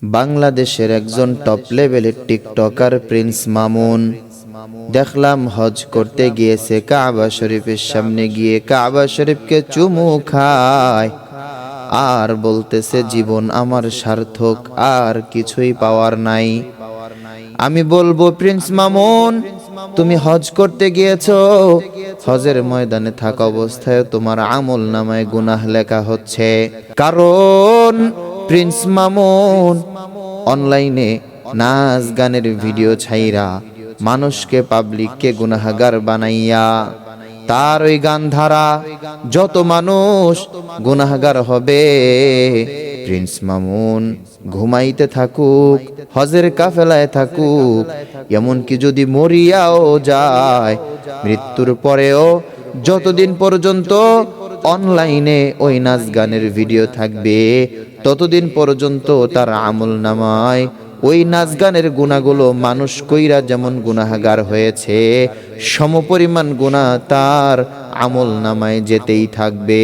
বাংলাদেশের একজন টপ লেভেলের টিকটকার প্রিন্স মামুন দেখলাম হজ করতে গিয়েছে, কাবা শরীফের সামনে গিয়ে কাবা শরীফকে চুমু খায় আর বলতেছে জীবন আমার সার্থক, আর কিছুই পাওয়ার নাই। আমি বলবো প্রিন্স মামুন, তুমি হজ করতে গিয়েছো, হজের ময়দানে থাকা অবস্থায় তোমার আমল নামায় গুনাহ লেখা হচ্ছে। কারণ প্রিন্স মামুন অনলাইনে নাচ গানের ভিডিও ছাইরা মানুষকে, পাবলিককে গুনাহগার বানাইয়া তার ওই গান ধারা যত মানুষ গুনাহগার হবে। প্রিন্স মামুন ঘুমাইতে থাকুক, হজের কাফেলায় থাকুক, এমনকি যদি মরিয়াও যায়, মৃত্যুর পরেও যতদিন পর্যন্ত অনলাইনে ওই নাচ গানের ভিডিও থাকবে, ততদিন পর্যন্ত তার আমল নামায় ওই নাচ গানের গুনাহগুলো মানুষ কইরা যেমন গুনাহগার হয়েছে, সমপরিমাণ গুনাহ তার আমল নামায় যেতেই থাকবে।